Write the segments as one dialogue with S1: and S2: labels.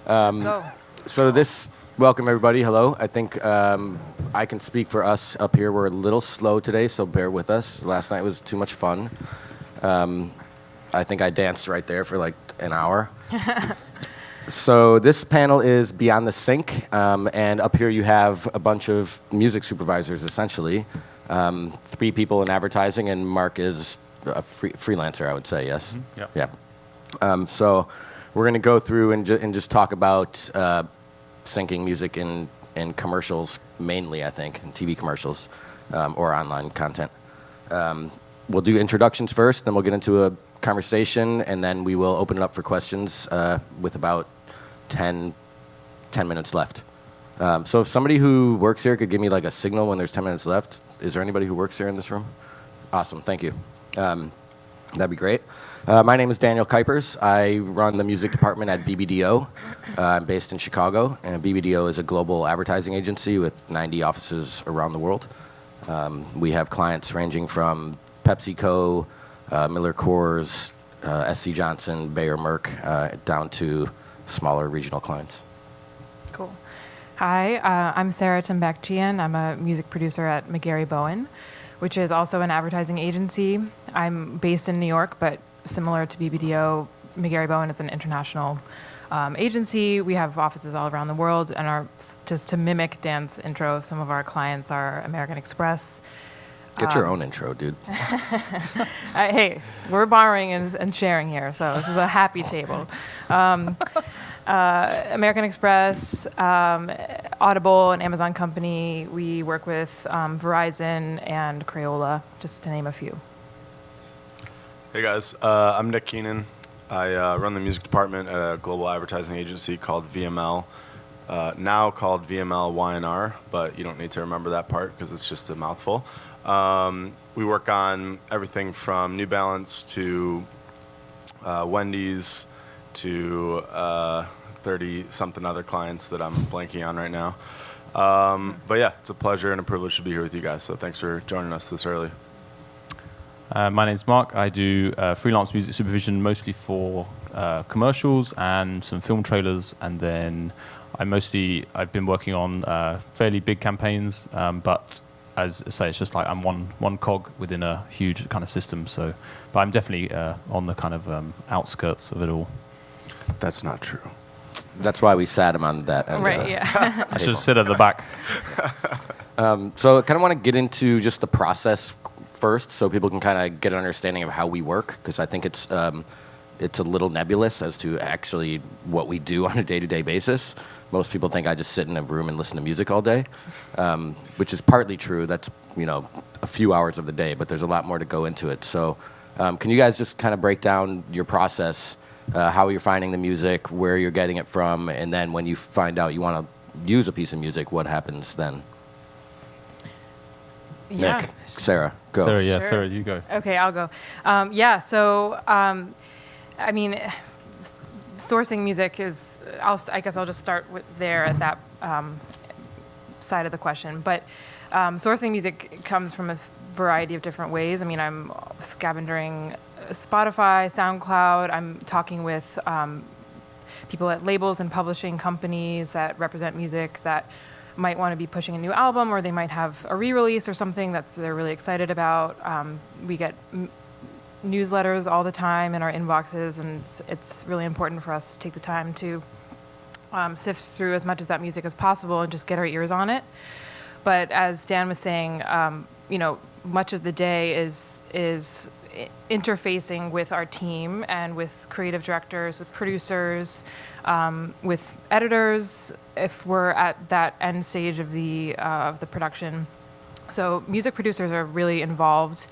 S1: Go.
S2: Welcome everybody. Hello. I think I can speak for us up here. We're a little slow today, so bear with us. Last night was too much fun. I think I danced right there for like an hour. So this panel is Beyond the Sync, and up here you have a bunch of music supervisors, essentially. 3 people in advertising, and Mark is a freelancer, I would say, yes?
S3: Mm-hmm. Yep.
S2: Yeah. So we're going to go through and just talk about syncing music in commercials, mainly, I think, in TV commercials or online content. We'll do introductions first, then we'll get into a conversation, and then we will open it up for questions with about 10 minutes left. So if somebody who works here could give me like a signal when there's 10 minutes left. Is there anybody who works here in this room? Awesome, thank you. That'd be great. My name is Daniel Kuypers. I run the music department at BBDO. I'm based in Chicago, and BBDO is a global advertising agency with 90 offices around the world. We have clients ranging from PepsiCo, Miller Coors, SC Johnson, Bayer Merck, down to smaller regional clients.
S1: Cool. Hi, I'm Sarah Tembeckjian. I'm a music producer at mcgarrybowen, which is also an advertising agency. I'm based in New York, but similar to BBDO, mcgarrybowen is an international agency. We have offices all around the world, and just to mimic Dan's intro, some of our clients are American Express.
S2: Get your own intro, dude.
S1: Hey, we're borrowing and sharing here, so this is a happy table. American Express, Audible, an Amazon company. We work with Verizon and Crayola, just to name a few.
S3: Hey guys, I'm Nick Keenan. I run the music department at a global advertising agency called VML, now called VML Y&R, but you don't need to remember that part because it's just a mouthful. We work on everything from New Balance to Wendy's to 30-something other clients that I'm blanking on right now. But yeah, it's a pleasure and a privilege to be here with you guys, so thanks for joining us this early.
S4: My name's Mark. I do freelance music supervision mostly for commercials and some film trailers, and then I've been working on fairly big campaigns, but as I say, it's just like I'm one cog within a huge kind of system. But I'm definitely on the kind of outskirts of it all.
S2: That's not true. That's why we sat him on that end.
S1: Right, yeah.
S4: I should sit at the back.
S2: So I kind of want to get into just the process first so people can kind of get an understanding of how we work, because I think it's a little nebulous as to actually what we do on a day-to-day basis. Most people think I just sit in a room and listen to music all day, which is partly true. That's, a few hours of the day, but there's a lot more to go into it. So can you guys just kind of break down your process, how you're finding the music, where you're getting it from, and then when you find out you want to use a piece of music, what happens then?
S1: Yeah.
S2: Nick, Sarah, go.
S4: Sarah, yeah,
S1: Sure.
S4: Sarah, you go.
S1: Okay, I'll go. Sourcing music is, I guess I'll just start there at that side of the question. But sourcing music comes from a variety of different ways. I mean, I'm scavenging Spotify, SoundCloud. I'm talking with people at labels and publishing companies that represent music that might want to be pushing a new album, or they might have a re-release or something they're really excited about. We get newsletters all the time in our inboxes, and it's really important for us to take the time to sift through as much of that music as possible and just get our ears on it. But as Dan was saying, much of the day is interfacing with our team and with creative directors, with producers, with editors, if we're at that end stage of the production. So music producers are really involved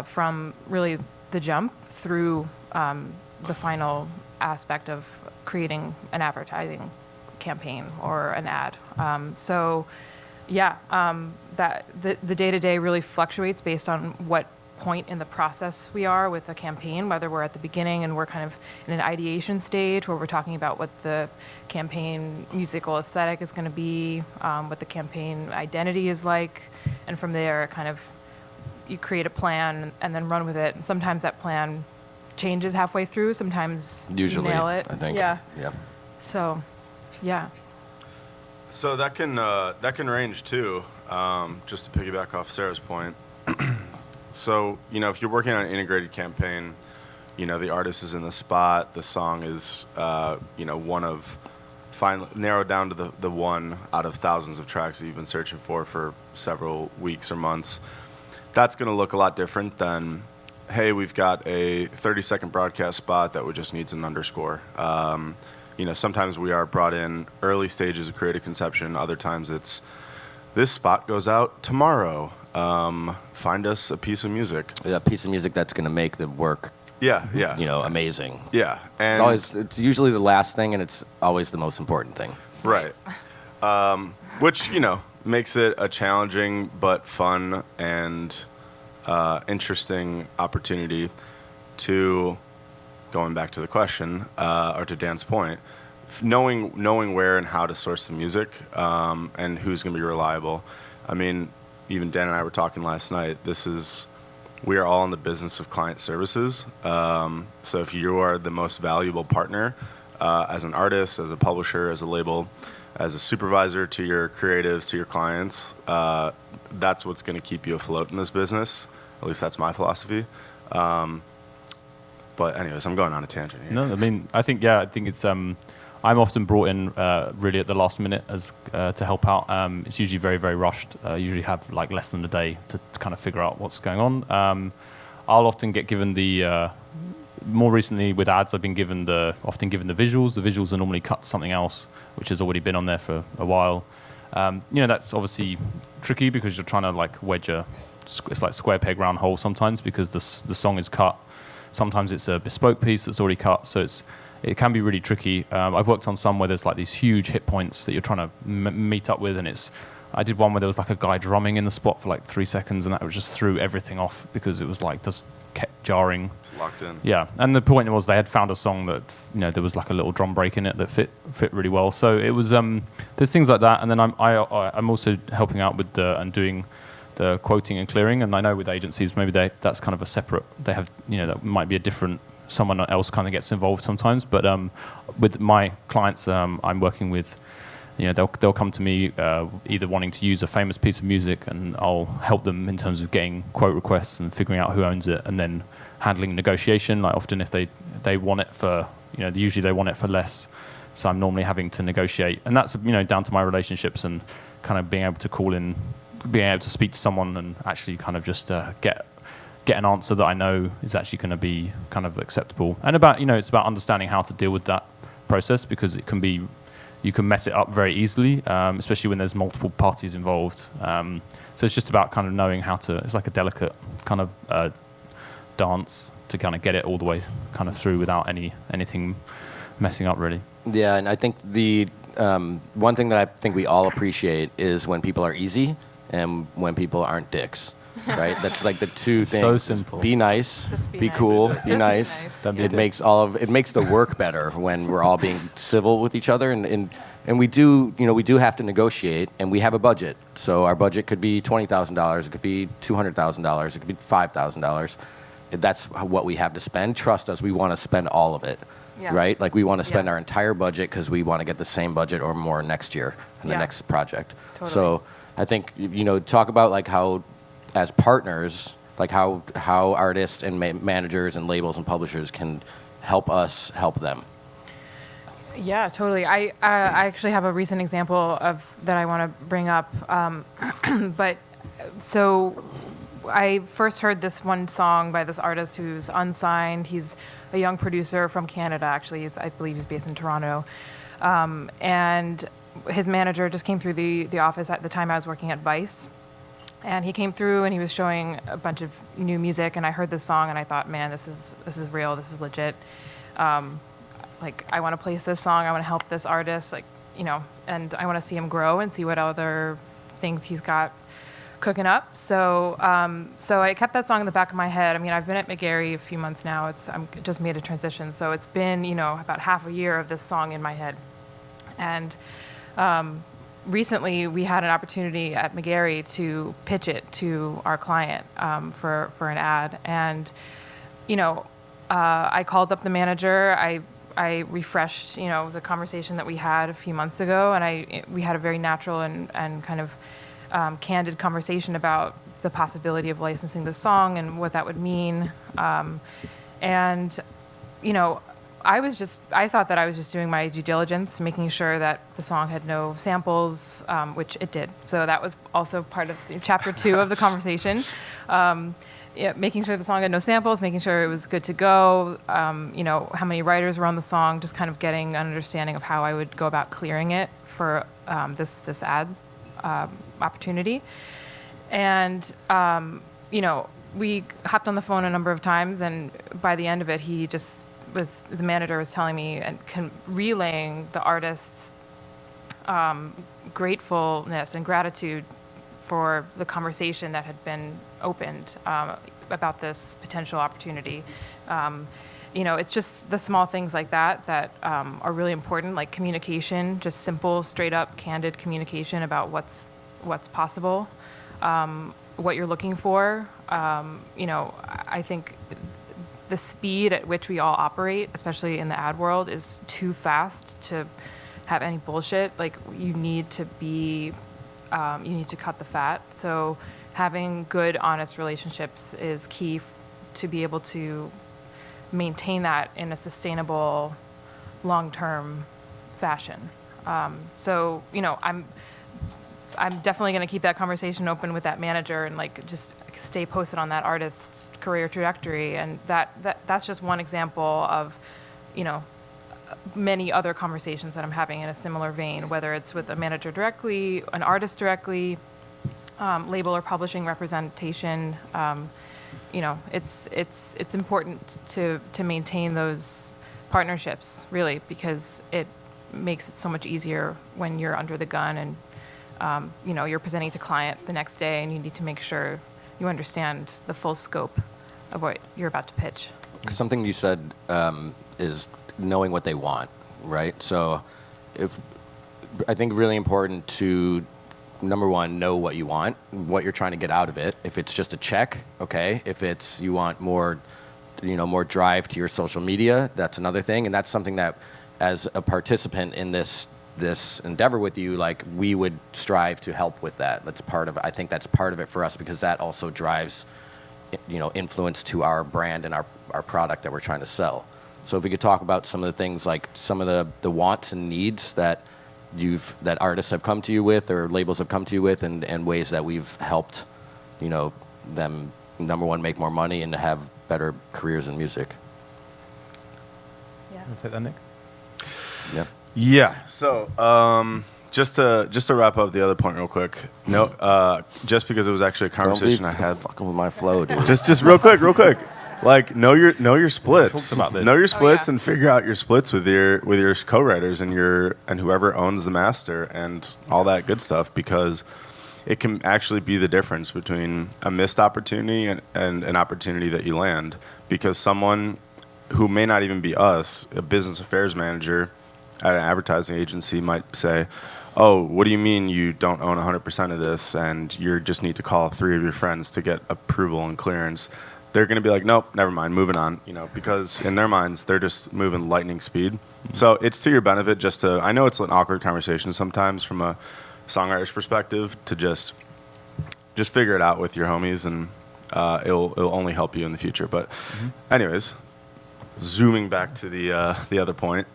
S1: from really the jump through the final aspect of creating an advertising campaign or an ad. That the day-to-day really fluctuates based on what point in the process we are with a campaign, whether we're at the beginning and we're kind of in an ideation stage where we're talking about what the campaign musical aesthetic is going to be, what the campaign identity is like, and from there kind of you create a plan and then run with it. And sometimes that plan changes halfway through, sometimes
S2: Usually,
S1: you nail it.
S2: I think.
S1: Yeah. So, yeah.
S3: So that can range too. Just to piggyback off Sarah's point. So if you're working on an integrated campaign, the artist is in the spot. The song is one of narrowed down to the one out of thousands of tracks that you've been searching for several weeks or months. That's going to look a lot different than, hey, we've got a 30-second broadcast spot that just needs an underscore. Sometimes we are brought in early stages of creative conception. Other times it's, this spot goes out tomorrow. Find us a piece of music.
S2: A piece of music that's going to make the work,
S3: Yeah.
S2: amazing.
S3: Yeah. And
S2: It's usually the last thing, and it's always the most important thing.
S3: Right. Which, makes it a challenging but fun and interesting opportunity to, going back to the question, or to Dan's point, knowing where and how to source the music, and who's going to be reliable. I mean, even Dan and I were talking last night, we are all in the business of client services. So if you are the most valuable partner, as an artist, as a publisher, as a label, as a supervisor to your creatives, to your clients, that's what's going to keep you afloat in this business. At least that's my philosophy. But anyways, I'm going on a tangent here.
S4: No, I mean, I think it's. I'm often brought in really at the last minute as to help out. It's usually very, very rushed. I usually have like less than a day to kind of figure out what's going on. I'll often get given more recently with ads, I've been often given the visuals. The visuals are normally cut to something else, which has already been on there for a while. That's obviously tricky because you're trying to like wedge it's like square peg round hole sometimes because the song is cut. Sometimes it's a bespoke piece that's already cut, so it can be really tricky. I've worked on some where there's like these huge hit points that you're trying to meet up with, and I did one where there was like a guy drumming in the spot for like 3 seconds, and that just threw everything off because it was like just kept jarring.
S3: Locked in.
S4: Yeah, and the point was they had found a song that there was like a little drum break in it that fit really well. So it was there's things like that, and then I'm also helping out with and doing the quoting and clearing, and I know with agencies maybe that's kind of a separate. They have that might be a different. Someone else kind of gets involved sometimes, but with my clients, I'm working with. They'll come to me either wanting to use a famous piece of music, and I'll help them in terms of getting quote requests and figuring out who owns it, and then handling negotiation. Like often, if they want it for, usually they want it for less, so I'm normally having to negotiate, and that's down to my relationships and kind of being able to call in, being able to speak to someone and actually kind of just get an answer that I know is actually going to be kind of acceptable, and it's about understanding how to deal with that process because it can be. You can mess it up very easily, especially when there's multiple parties involved. So it's just about kind of knowing how to. It's like a delicate kind of dance to kind of get it all the way kind of through without anything messing up, really.
S2: Yeah, and I think the one thing that I think we all appreciate is when people are easy and when people aren't dicks. Right, that's like the two things.
S4: So simple.
S2: Be nice,
S1: Just
S2: be
S1: nice.
S2: cool,
S1: Just
S2: be nice. It makes the work better when we're all being civil with each other, and we do have to negotiate, and we have a budget. So our budget could be $20,000, it could be $200,000, it could be $5,000. That's what we have to spend. Trust us, we want to spend all of it.
S1: Yeah.
S2: Right, like we want to spend
S1: Yeah.
S2: our entire budget because we want to get the same budget or more next year in the
S1: Yeah.
S2: next project.
S1: Totally.
S2: So I think talk about like how. As partners, like how artists and managers and labels and publishers can help us help them.
S1: Yeah, totally. I actually have a recent example of that I want to bring up. But so I first heard this one song by this artist who's unsigned. He's a young producer from Canada, actually. I believe he's based in Toronto. And his manager just came through the office at the time I was working at Vice. And he came through and he was showing a bunch of new music, and I heard this song and I thought, man, this is real, this is legit. Like I want to place this song, I want to help this artist, and I want to see him grow and see what other things he's got cooking up. So I kept that song in the back of my head. I mean, I've been at McGarry a few months now. I'm just made a transition, so it's been about half a year of this song in my head, and. Recently, we had an opportunity at McGarry to pitch it to our client for an ad, and I called up the manager. I I refreshed, the conversation that we had a few months ago, and we had a very natural and kind of candid conversation about the possibility of licensing the song and what that would mean. And, I thought that I was just doing my due diligence, making sure that the song had no samples, which it did. So that was also part of chapter 2 of the conversation. Making sure the song had no samples, making sure it was good to go, how many writers were on the song, just kind of getting an understanding of how I would go about clearing it for this ad opportunity. And, we hopped on the phone a number of times, and by the end of it, the manager was telling me and relaying the artist's gratefulness and gratitude for the conversation that had been opened about this potential opportunity. It's just the small things like that are really important, like communication, just simple, straight up, candid communication about what's possible, what you're looking for. I think the speed at which we all operate, especially in the ad world, is too fast to have any bullshit. Like, you need to cut the fat. So having good, honest relationships is key to be able to maintain that in a sustainable, long-term fashion. I'm definitely going to keep that conversation open with that manager and just stay posted on that artist's career trajectory. And that's just one example of, many other conversations that I'm having in a similar vein, whether it's with a manager directly, an artist directly, label or publishing representation. It's important to maintain those partnerships, really, because it makes it so much easier when you're under the gun and you're presenting to client the next day, and you need to make sure you understand the full scope of what you're about to pitch.
S2: Something you said is knowing what they want, right? So I think really important to, number one, know what you want, what you're trying to get out of it. If it's just a check, okay. If it's you want more drive to your social media, that's another thing. And that's something that, as a participant in this endeavor with you, we would strive to help with that. I think that's part of it for us, because that also drives, influence to our brand and our product that we're trying to sell. So if we could talk about some of the things, like some of the wants and needs that artists have come to you with, or labels have come to you with, and ways that we've helped, them, number one, make more money and to have better careers in music.
S1: Yeah.
S4: Want to take that, Nick?
S2: Yeah.
S3: Yeah. So just to wrap up the other point real quick. No, just because it was actually a conversation I had.
S2: Fucking with my flow, dude.
S3: Just real quick. Know your splits.
S4: Talked about this.
S3: Know your splits
S1: yeah.
S3: and figure out your splits with your co-writers and whoever owns the master and all that good stuff, because it can actually be the difference between a missed opportunity and an opportunity that you land. Because someone who may not even be us, a business affairs manager at an advertising agency, might say, "Oh, what do you mean you don't own 100% of this and you just need to call 3 of your friends to get approval and clearance?" They're going to be like, "Nope, never mind, moving on," because in their minds, they're just moving lightning speed. Mm-hmm. So it's to your benefit I know it's an awkward conversation sometimes from a songwriter's perspective, to just figure it out with your homies, and it'll only help you in the future. But anyways, zooming back to the other point,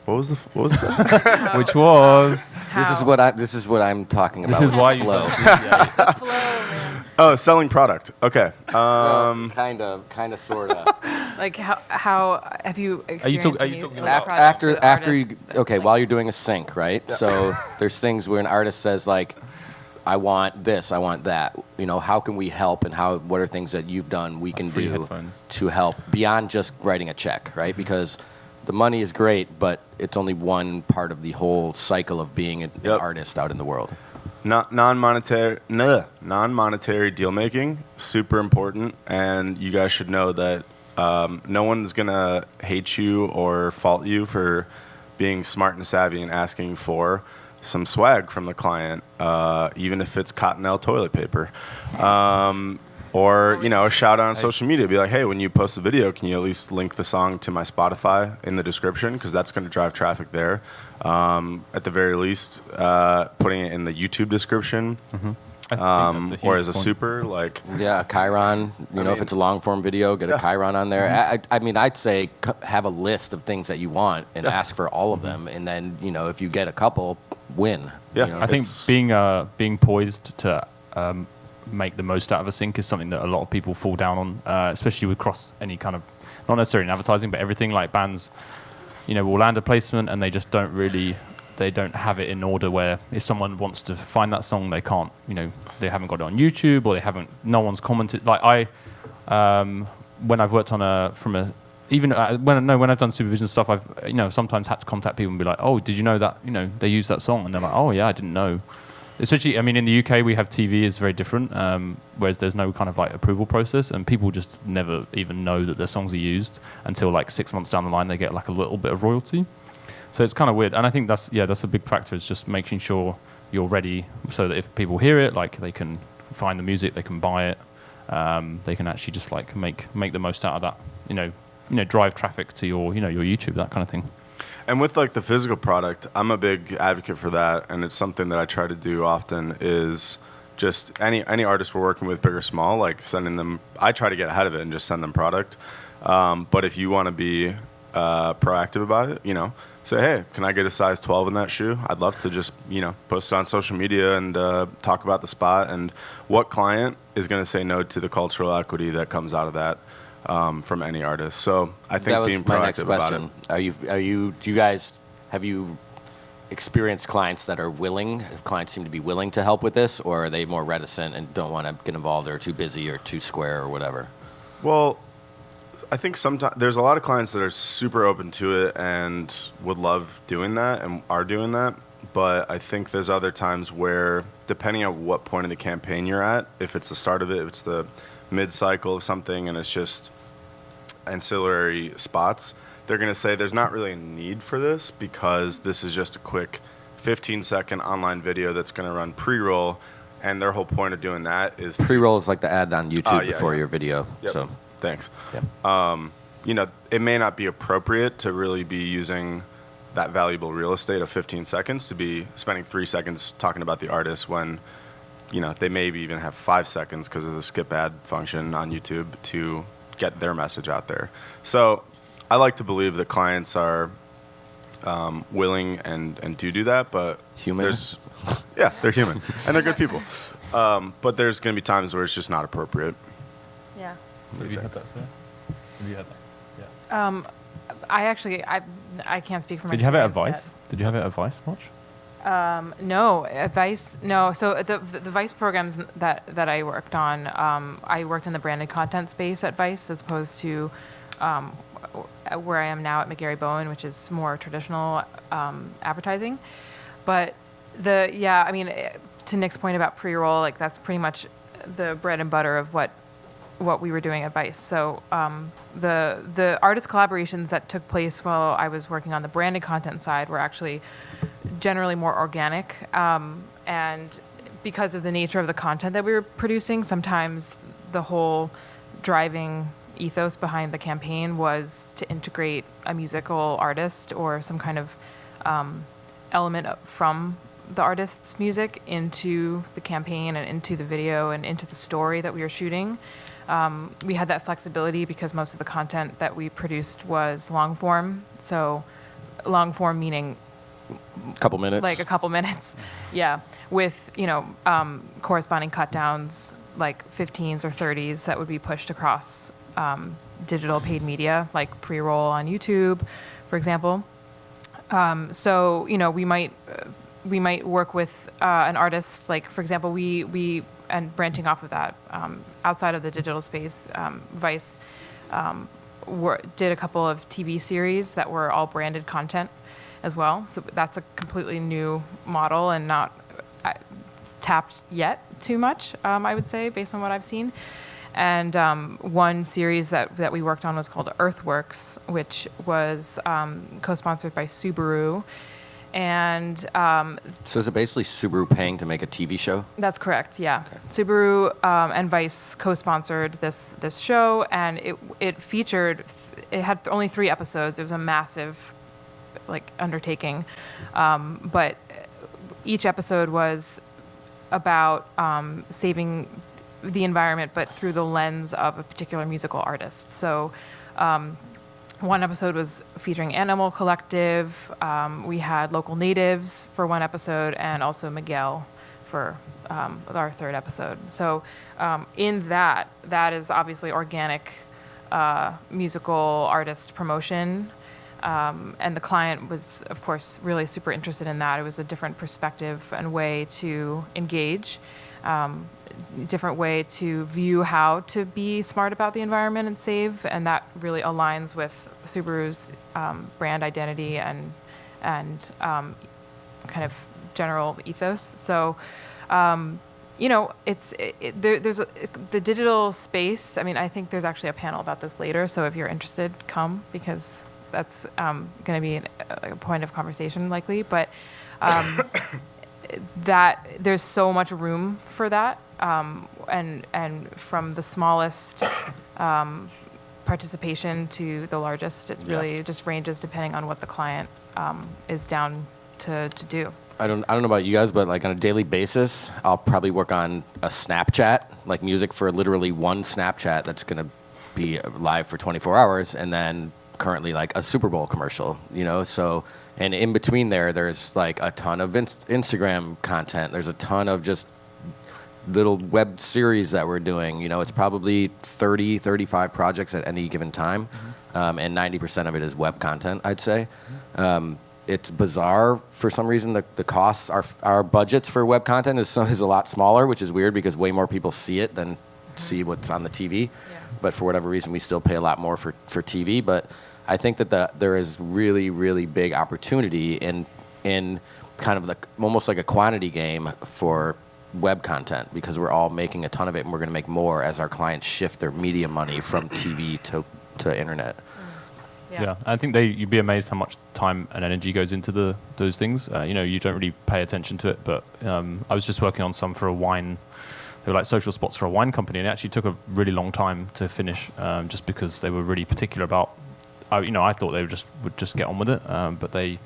S3: what was the question?
S4: Which was
S2: This is what I'm talking about.
S4: this is why you
S2: flow.
S1: Flow, man.
S3: Oh, selling product. Okay.
S2: Kind of, sort of.
S1: How have you experienced
S4: are you talking
S1: any
S4: about
S1: projects with
S2: After you,
S1: artists
S2: okay, while you're doing a sync, right? Yeah. So there's things where an artist says, I want this, I want that. How can we help, and what are things that you've done we can
S4: free
S2: do
S4: headphones.
S2: to help beyond just writing a check, right? Because the money is great, but it's only one part of the whole cycle of being an artist out in the world.
S3: Non-monetary deal making, super important, and you guys should know that no one's gonna hate you or fault you for being smart and savvy and asking for some swag from the client, even if it's Cottonelle toilet paper, Or, you know, a shout out on social media. Be like, hey, when you post a video, can you at least link the song to my Spotify in the description? Because that's going to drive traffic there. At the very least, putting it in the YouTube description. Or as a super, like...
S2: Yeah, a Chiron. You know, if it's a long form video, get a Chiron on there. I mean, I'd say have a list of things that you want and ask for all of them. And then, you know, if you get a couple, win.
S3: Yeah,
S2: you know?
S4: I think being poised to make the most out of a sync is something that a lot of people fall down on, especially across any kind of, not necessarily in advertising, but everything. Like bands, you know, will land a placement and they just don't have it in order where if someone wants to find that song, they can't, you know, they haven't got it on YouTube or no one's commented. Like when I've worked on when I've done supervision stuff, I've, you know, sometimes had to contact people and be like, oh, did you know that, you know, they use that song? And they're like, oh yeah, I didn't know. Especially, I mean, in the UK, we have TV is very different, whereas there's no kind of like approval process, and people just never even know that their songs are used until like 6 months down the line, they get like a little bit of royalty. So it's kind of weird, and I think that's a big factor. Is just making sure you're ready, so that if people hear it, like they can find the music, they can buy it, they can actually just like make the most out of that. You know, drive traffic to your YouTube, that kind of thing.
S3: And with like the physical product, I'm a big advocate for that, and it's something that I try to do often. Is just any artist we're working with, big or small, like sending them. I try to get ahead of it and just send them product. But if you want to be proactive about it, you know, say, hey, can I get a size 12 in that shoe? I'd love to just, you know, post it on social media and talk about the spot. And what client is going to say no to the cultural equity that comes out of that from any artist? So I think being proactive about it. Have you
S2: experienced clients that are willing? Clients seem to be willing to help with this, or are they more reticent and don't want to get involved, or too busy, or too square, or whatever?
S3: Well, I think sometimes there's a lot of clients that are super open to it and would love doing that and are doing that. But I think there's other times where, depending on what point of the campaign you're at, if it's the start of it, if it's the mid-cycle of something and it's just ancillary spots, they're going to say there's not really a need for this because this is just a quick 15-second online video that's going to run pre-roll, and their whole point of doing that is
S2: pre-roll is like the ad on YouTube before your video.
S3: Yep.
S2: So
S3: thanks.
S2: Yeah.
S3: You know, it may not be appropriate to really be using that valuable real estate of 15 seconds to be spending 3 seconds talking about the artist when, you know, they maybe even have 5 seconds because of the skip ad function on YouTube to get their message out there. So I like to believe that clients are willing and do that, but
S2: human.
S3: Yeah, they're human and they're good people. But there's going to be times where it's just not appropriate.
S1: Yeah.
S4: Have you had that, sir? Have you had that? Yeah.
S1: I can't speak for my
S4: Did you have it at
S1: experience
S4: Vice? Did you have it at Vice much?
S1: No, at Vice, no. So the Vice programs that I worked on, I worked in the branded content space at Vice as opposed to where I am now at McGarrybowen, which is more traditional advertising. But I mean, to Nick's point about pre-roll, like that's pretty much the bread and butter of what we were doing at Vice. So the artist collaborations that took place while I was working on the branded content side were actually generally more organic. And because of the nature of the content that we were producing, sometimes the whole driving ethos behind the campaign was to integrate a musical artist or some kind of element from the artist's music into the campaign and into the video and into the story that we were shooting. We had that flexibility because most of the content that we produced was long form. So long form meaning
S2: a couple minutes.
S1: Like a couple minutes. Yeah. With, corresponding cut downs, like 15s or 30s that would be pushed across digital paid media, like pre-roll on YouTube, for example. So, we might work with an artist, like, for example, we and branching off of that, outside of the digital space, Vice did a couple of TV series that were all branded content as well. So that's a completely new model and not tapped yet too much, I would say, based on what I've seen. And one series that we worked on was called Earthworks, which was co-sponsored by Subaru. And
S2: So is it basically Subaru paying to make a TV show?
S1: that's correct, yeah. Subaru and Vice co-sponsored this show, and it featured, it had only 3 episodes. It was a massive, undertaking. But each episode was about saving the environment, but through the lens of a particular musical artist. So one episode was featuring Animal Collective. We had local natives for one episode, and also Miguel for our 3rd episode. So in that is obviously organic musical artist promotion. And the client was, of course, really super interested in that. It was a different perspective and way to engage, different way to view how to be smart about the environment and save, and that really aligns with Subaru's brand identity and kind of general ethos. So, there's the digital space. I mean, I think there's actually a panel about this later. So if you're interested, come, because that's going to be a point of conversation likely. But that there's so much room for that, and from the smallest participation to the largest, it really just ranges depending on what the client is down to do.
S2: I don't know about you guys, but on a daily basis, I'll probably work on a Snapchat, music for literally one Snapchat that's going to be live for 24 hours, and then currently a Super Bowl commercial, so, and in between there's a ton of Instagram content. There's a ton of just little web series that we're doing. It's probably 30, 35 projects at any given time, and 90% of it is web content, I'd say. It's bizarre for some reason. The costs, our budgets for web content is a lot smaller, which is weird because way more people see it than see what's on the TV. Yeah. But for whatever reason, we still pay a lot more for TV. But I think that there is really, really big opportunity in kind of almost like a quantity game for web content, because we're all making a ton of it, and we're going to make more as our clients shift their media money from TV to internet.
S4: Yeah, I think you'd be amazed how much time and energy goes into those things. You don't really pay attention to it, but I was just working on some for a wine. They were social spots for a wine company, and it actually took a really long time to finish, just because they were really particular about. I thought they would just get on with it, but they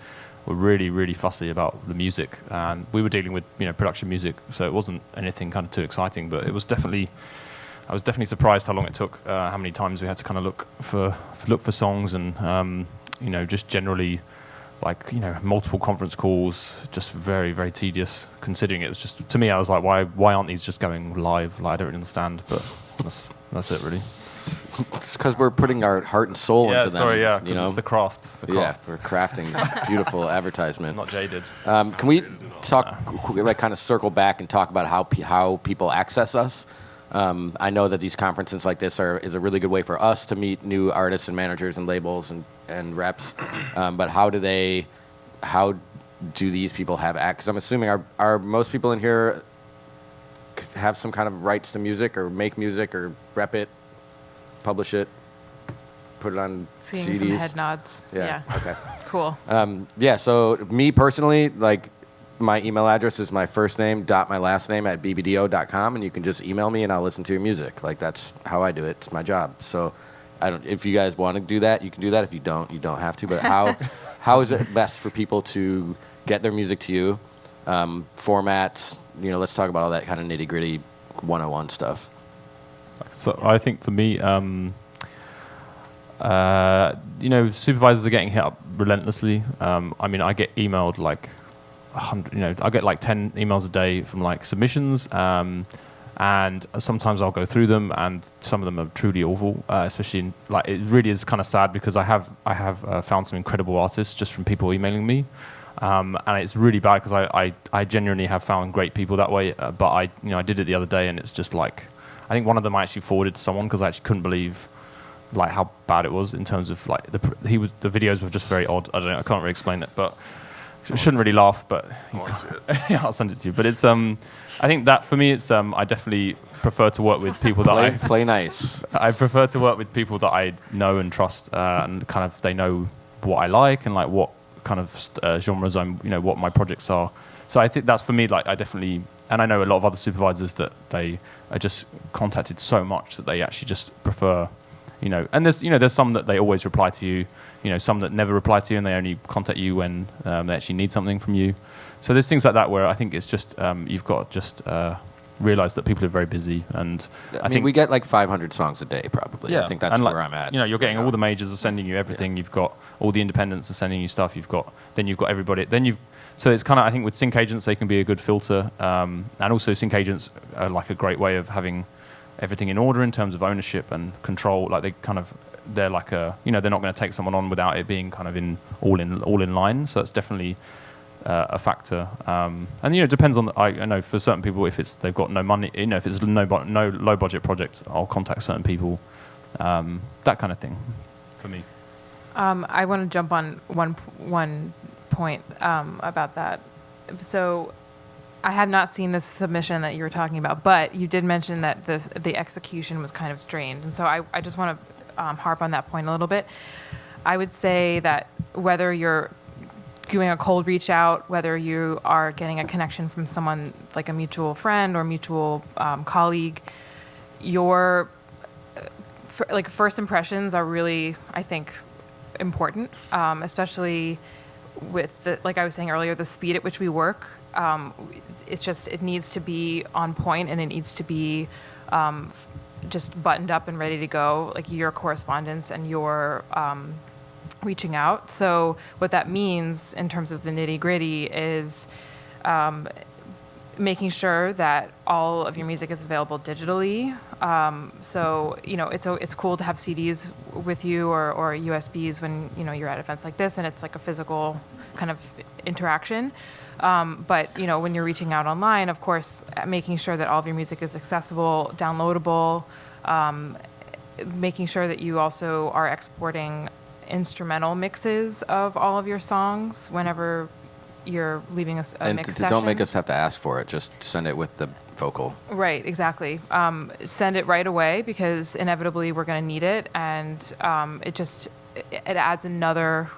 S4: were really, really fussy about the music, and we were dealing with production music, so it wasn't anything kind of too exciting. But it was definitely. I was definitely surprised how long it took, how many times we had to kind of look for songs, and just generally, multiple conference calls, just very, very tedious. Considering it was just, to me, I was like, why aren't these just going live? I don't really understand, but that's it really.
S2: It's because we're putting our heart and soul into them.
S4: Sorry, yeah, it's the craft.
S2: Yeah, we're crafting this beautiful advertisement.
S4: Not jaded.
S2: Can we talk, kind of circle back and talk about how people access us? I know that these conferences like this is a really good way for us to meet new artists and managers and labels and reps. But how do these people have access? I'm assuming are most people in here have some kind of rights to music, or make music, or rep it, publish it, put it on
S1: Seeing
S2: CDs?
S1: some head nods. Yeah.
S2: Okay.
S1: Cool.
S2: So me personally, my email address is my first name my last name at bbdo.com, and you can just email me and I'll listen to your music. That's how I do it. It's my job. So if you guys want to do that, you can do that. If you don't, you don't have to. But how is it best for people to get their music to you? Formats, let's talk about all that kind of nitty-gritty 101 stuff.
S4: So I think for me, supervisors are getting hit up relentlessly. I get emailed 100, I get 10 emails a day from submissions, and sometimes I'll go through them, and some of them are truly awful. Especially it really is kind of sad, because I have found some incredible artists just from people emailing me, and it's really bad because I genuinely have found great people that way. But I did it the other day, and it's just I think one of them I actually forwarded to someone because I actually couldn't believe how bad it was in terms of the videos were just very odd. I don't know, I can't really explain it, but. I shouldn't really laugh, but yeah, I'll send it to you. But it's I think that for me, it's I definitely prefer to work with people that
S2: play nice.
S4: I prefer to work with people that I know and trust, and kind of they know what I like and what kind of genres what my projects are. So I think that's for me, like I definitely, and I know a lot of other supervisors that they are just contacted so much that they actually just prefer, and there's some that they always reply to you, some that never reply to you and they only contact you when they actually need something from you. So there's things like that where I think it's just, you've got to just realize that people are very busy. And
S2: I think we get like 500 songs a day probably.
S4: Yeah.
S2: I think that's
S4: and
S2: where I'm at.
S4: You're getting all the majors are sending you everything. You've got all the independents are sending you stuff. You've got everybody. So it's kind of, I think with sync agents, they can be a good filter. And also sync agents are like a great way of having everything in order in terms of ownership and control. Like they're like they're not going to take someone on without it being kind of all in line. So that's definitely a factor. And it depends on. I know for certain people, if they've got no money, if it's no low budget project, I'll contact certain people. That kind of thing for me.
S1: I want to jump on one point about that. So I had not seen this submission that you were talking about, but you did mention that the execution was kind of strained. And so I just want to harp on that point a little bit. I would say that whether you're doing a cold reach out, whether you are getting a connection from someone like a mutual friend or mutual colleague, your first impressions are really, I think, important, especially with like I was saying earlier, the speed at which we work. It needs to be on point, and it needs to be just buttoned up and ready to go, like your correspondence and your reaching out. So what that means in terms of the nitty gritty is making sure that all of your music is available digitally. So it's cool to have CDs with you or USBs when you're at events like this, and it's like a physical kind of interaction. But when you're reaching out online, of course, making sure that all of your music is accessible, downloadable, making sure that you also are exporting instrumental mixes of all of your songs whenever you're leaving a mix session.
S2: Don't make us have to ask for it. Just send it with the vocal.
S1: Right, exactly. Send it right away because inevitably we're going to need it, and it adds another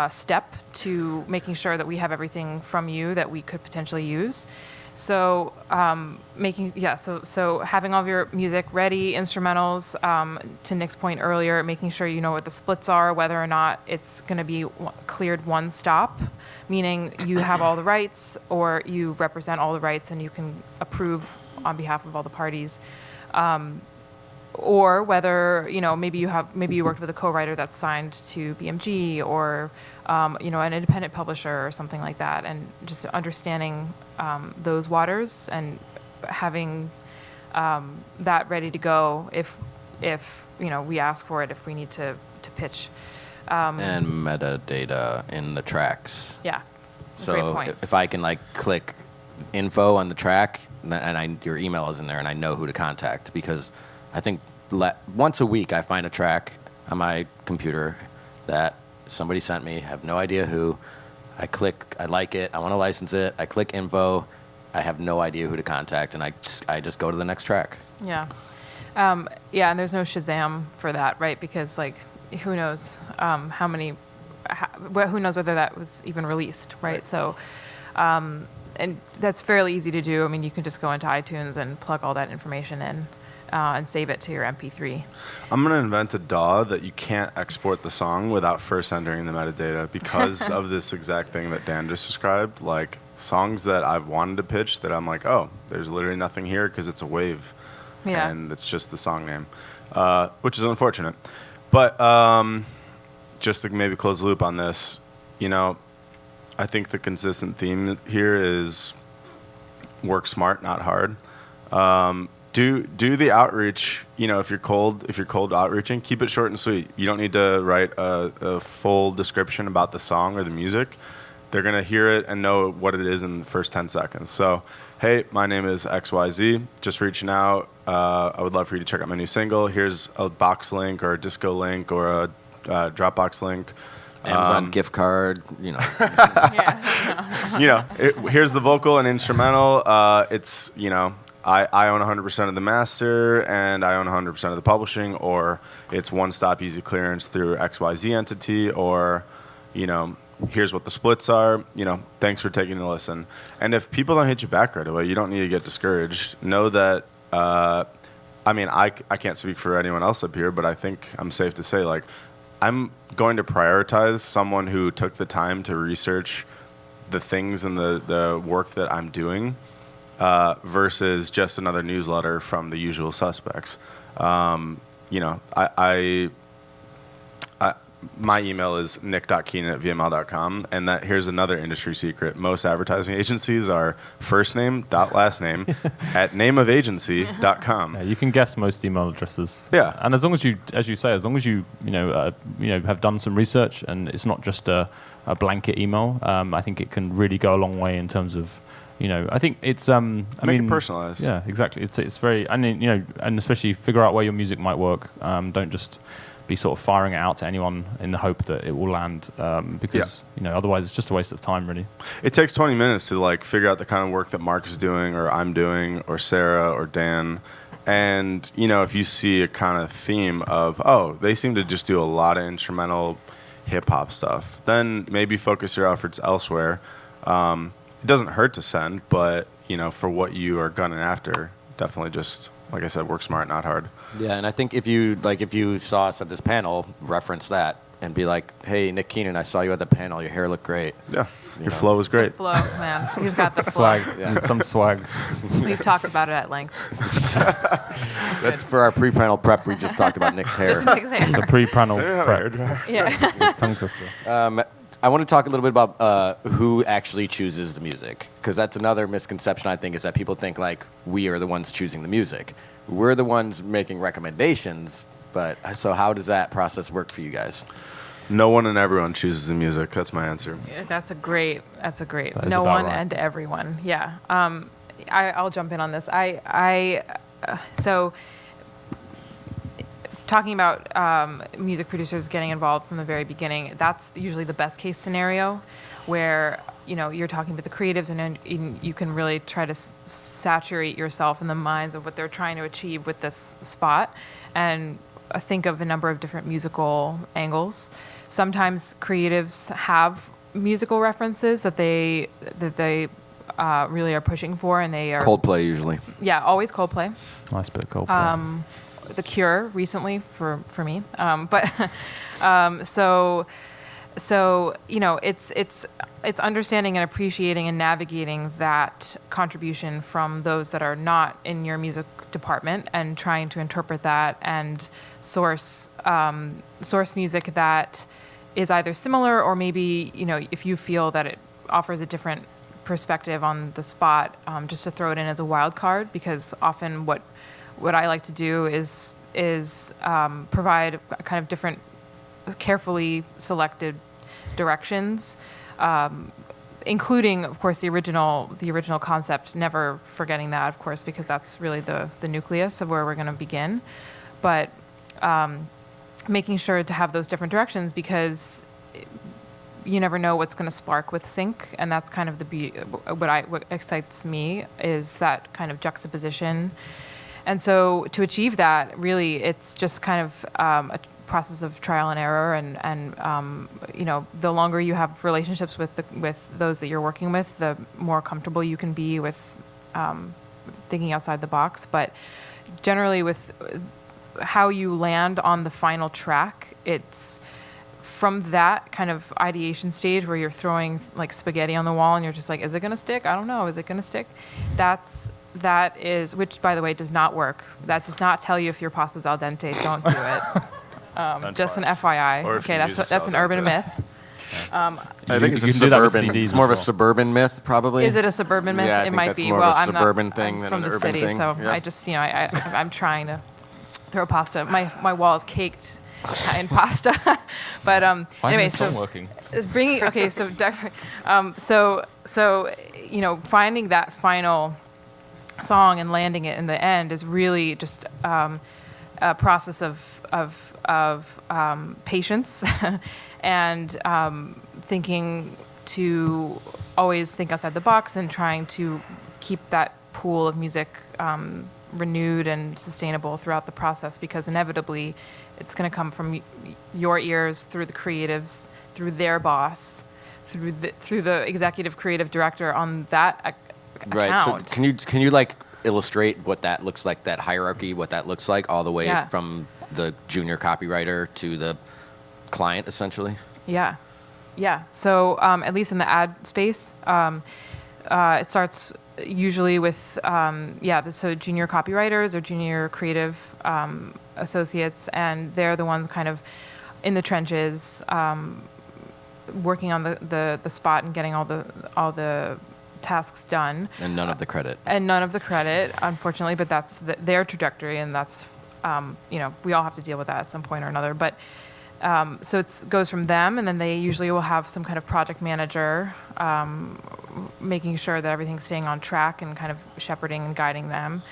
S1: step to making sure that we have everything from you that we could potentially use. So so having all of your music ready, instrumentals, to Nick's point earlier, making sure you know what the splits are, whether or not it's going to be cleared one stop, meaning you have all the rights or you represent all the rights and you can approve on behalf of all the parties. Or whether, maybe you worked with a co-writer that's signed to BMG or, an independent publisher or something like that, and just understanding those waters and having that ready to go if we ask for it, if we need to pitch.
S2: And metadata in the tracks.
S1: Yeah,
S2: So
S1: great point.
S2: if I can click info on the track and your email is in there and I know who to contact, because I think once a week I find a track on my computer that somebody sent me, have no idea who. I click, I like it, I want to license it, I click info, I have no idea who to contact, and I just go to the next track.
S1: Yeah. And there's no Shazam for that, right? Because who knows who knows whether that was even released, right? So, and that's fairly easy to do. I mean, you can just go into iTunes and plug all that information in and save it to your MP3.
S3: I'm going to invent a DAW that you can't export the song without first entering the metadata because of this exact thing that Dan just described. Like songs that I've wanted to pitch that I'm like, oh, there's literally nothing here because it's a wave.
S1: Yeah.
S3: And it's just the song name, which is unfortunate. But just to maybe close the loop on this, I think the consistent theme here is work smart, not hard. Do the outreach. If you're cold outreaching, keep it short and sweet. You don't need to write a full description about the song or the music. They're gonna hear it and know what it is in the first 10 seconds. So, hey, my name is XYZ. Just reaching out. I would love for you to check out my new single. Here's a box link or a disco link or a Dropbox link.
S2: Amazon gift card,
S1: Yeah.
S3: Here's the vocal and instrumental. It's I own 100% of the master and I own 100% of the publishing, or it's one-stop easy clearance through XYZ entity, or, here's what the splits are, thanks for taking a listen. And if people don't hit you back right away, you don't need to get discouraged. Know that, I can't speak for anyone else up here, but I think I'm safe to say, I'm going to prioritize someone who took the time to research the things and the work that I'm doing versus just another newsletter from the usual suspects. My email is nick.keenan@vml.com, and here's another industry secret. Most advertising agencies are first name dot last name at nameofagency.com.
S4: Yeah, you can guess most email addresses.
S3: Yeah.
S4: And as long as you, as you say, have done some research and it's not just a blanket email, I think it can really go a long way in terms of, I think it's
S3: Make it personalized.
S4: Yeah, exactly. It's very, and especially figure out where your music might work. Don't just be sort of firing it out to anyone in the hope that it will land, because otherwise it's just a waste of time, really.
S3: It takes 20 minutes to figure out the kind of work that Mark is doing, or I'm doing, or Sarah, or Dan. And if you see a kind of theme of, they seem to just do a lot of instrumental hip hop stuff, then maybe focus your efforts elsewhere. It doesn't hurt to send, but for what you are gunning after, definitely just, like I said, work smart, not hard.
S2: Yeah, and I think if you saw us at this panel, reference that and be like, "Hey, Nick Keenan, I saw you at the panel. Your hair looked great."
S3: Yeah, your flow was great.
S1: The flow, man. He's got the flow.
S4: Swag, and some swag.
S1: We've talked about it at length.
S2: That's for our pre-panel prep. We just talked about Nick's hair.
S1: Just Nick's hair.
S4: The pre-panel prep.
S1: Yeah.
S4: Tongue twister.
S2: I want to talk a little bit about who actually chooses the music, because that's another misconception, I think, is that people think we are the ones choosing the music. We're the ones making recommendations, but so how does that process work for you guys?
S3: No one and everyone chooses the music. That's my answer.
S1: That's a great.
S4: That is
S1: No
S4: about
S1: one
S4: right.
S1: and everyone. Yeah. I'll jump in on this. So talking about music producers getting involved from the very beginning, that's usually the best case scenario, where you're talking with the creatives and you can really try to saturate yourself in the minds of what they're trying to achieve with this spot, and think of a number of different musical angles. Sometimes creatives have musical references that they really are pushing for, and they are
S2: Coldplay usually.
S1: Yeah, always Coldplay.
S4: Nice bit of Coldplay.
S1: The Cure recently for me, so it's understanding and appreciating and navigating that contribution from those that are not in your music department, and trying to interpret that and source music that is either similar, or maybe if you feel that it offers a different perspective on the spot, just to throw it in as a wild card, because often what I like to do is provide kind of different, carefully selected directions, including, of course, the original concept. Never forgetting that, of course, because that's really the nucleus of where we're going to begin. But making sure to have those different directions, because you never know what's going to spark with sync, and that's kind of what excites me, is that kind of juxtaposition. And so to achieve that, really, it's just kind of a process of trial and error, and the longer you have relationships with those that you're working with, the more comfortable you can be with thinking outside the box. But generally, with how you land on the final track, it's from that kind of ideation stage where you're throwing spaghetti on the wall and you're just like, is it going to stick? I don't know. Is it going to stick? That is, which, by the way, does not work. That does not tell you if your pasta's al dente. Don't do it. Just an FYI. Okay, that's an urban myth.
S2: I think it's
S4: you
S2: a
S4: can do that with
S2: suburban.
S4: CDs
S2: It's more of a
S4: as well.
S2: suburban myth, probably.
S1: Is it a suburban myth?
S2: Yeah, I
S1: it
S2: think
S1: might
S2: that's
S1: be.
S2: more of
S1: Well,
S2: a
S1: I'm
S2: suburban
S1: not,
S2: thing
S1: I'm
S2: than
S1: from
S2: an
S1: the
S2: urban
S1: city,
S2: thing.
S1: so
S2: Yeah.
S1: I just, I'm trying to throw pasta. My wall is caked in pasta. But
S4: Why
S1: anyway,
S4: is this song working?
S1: Finding that final song and landing it in the end is really just a process of patience and thinking to always think outside the box, and trying to keep that pool of music renewed and sustainable throughout the process, because inevitably it's going to come from your ears through the creatives, through their boss, through the executive creative director on that
S2: Right.
S1: account.
S2: So can you like illustrate what that looks like, that hierarchy, what that looks like, all the way
S1: Yeah.
S2: from the junior copywriter to the client, essentially?
S1: Yeah. So at least in the ad space, it starts usually with so junior copywriters or junior creative associates, and they're the ones kind of in the trenches, working on the spot and getting all the tasks done.
S2: And none of the credit.
S1: And none of the credit, unfortunately, but that's their trajectory, and that's, we all have to deal with that at some point or another. But so it goes from them, and then they usually will have some kind of project manager making sure that everything's staying on track and kind of shepherding and guiding them.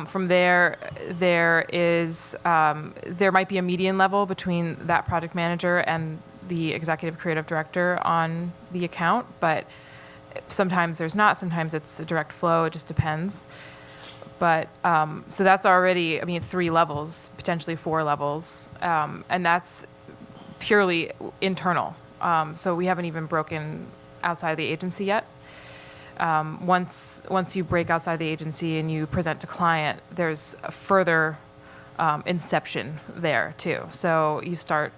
S1: From there might be a median level between that project manager and the executive creative director on the account, but sometimes there's not. Sometimes it's a direct flow. It just depends. But so that's already, 3 levels, potentially 4 levels, and that's purely internal. So we haven't even broken outside the agency yet. Once you break outside the agency and you present to client, there's a further inception there too. So you start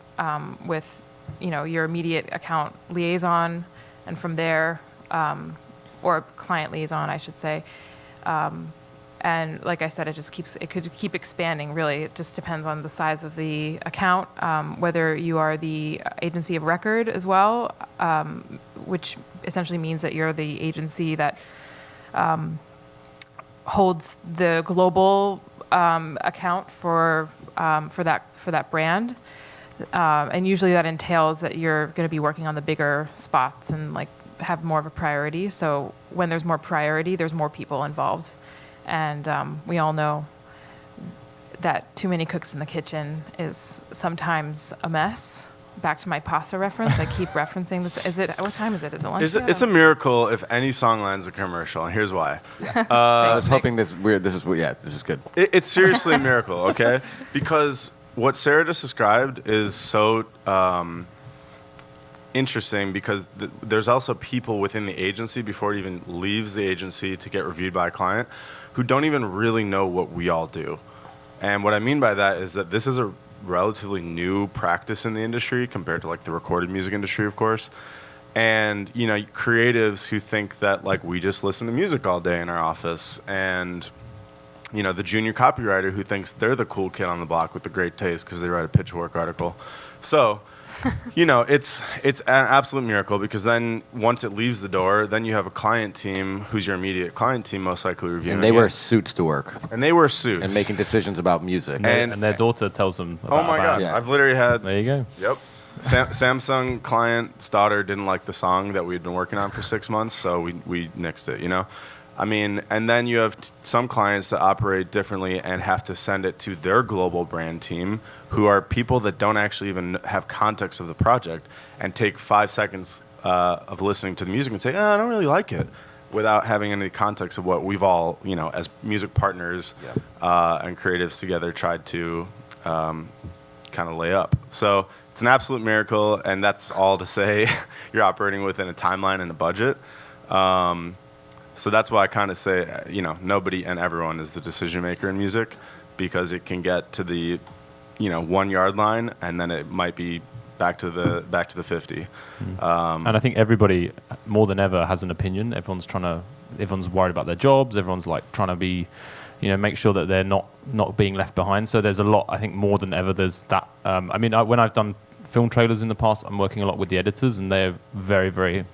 S1: with your immediate account liaison, and from there, or client liaison, I should say. And like I said, it could keep expanding, really. It just depends on the size of the account, whether you are the agency of record as well, which essentially means that you're the agency that holds the global account for that brand. And usually that entails that you're going to be working on the bigger spots and like have more of a priority. So when there's more priority, there's more people involved. And we all know that too many cooks in the kitchen is sometimes a mess. Back to my pasta reference. I keep referencing this. What time is it? Is it lunch?
S3: It's a miracle if any song line's a commercial, and here's why.
S2: I was hoping this is good.
S3: It's seriously a miracle, okay? Because what Sarah just described is so interesting, because there's also people within the agency before it even leaves the agency to get reviewed by a client who don't even really know what we all do. And what I mean by that is that this is a relatively new practice in the industry compared to like the recorded music industry, of course. And, creatives who think that like we just listen to music all day in our office, and, the junior copywriter who thinks they're the cool kid on the block with the great taste because they write a Pitchfork article. So, it's an absolute miracle, because then once it leaves the door, then you have a client team who's your immediate client team, most likely reviewing
S2: And they
S3: it.
S2: wear suits to work
S3: And they wear suits.
S2: and making decisions about music.
S3: And-
S4: And their daughter tells them about
S3: Oh my God,
S2: Yeah.
S3: I've literally had...
S4: There you go.
S3: Yep. Samsung client's daughter didn't like the song that we'd been working on for 6 months, so we nixed it, and then you have some clients that operate differently and have to send it to their global brand team, who are people that don't actually even have context of the project, and take 5 seconds of listening to the music and say, I don't really like it, without having any context of what we've all, as music partners and creatives together tried to kind of lay up. So it's an absolute miracle, and that's all to say you're operating within a timeline and a budget. So that's why I kind of say, nobody and everyone is the decision maker in music, because it can get to the, 1 yard line, and then it might be back to the 50.
S4: And I think everybody, more than ever, has an opinion. Everyone's worried about their jobs. Everyone's like trying to be, make sure that they're not being left behind. So there's a lot, I think, more than ever. There's that. When I've done film trailers in the past, I'm working a lot with the editors, and they're very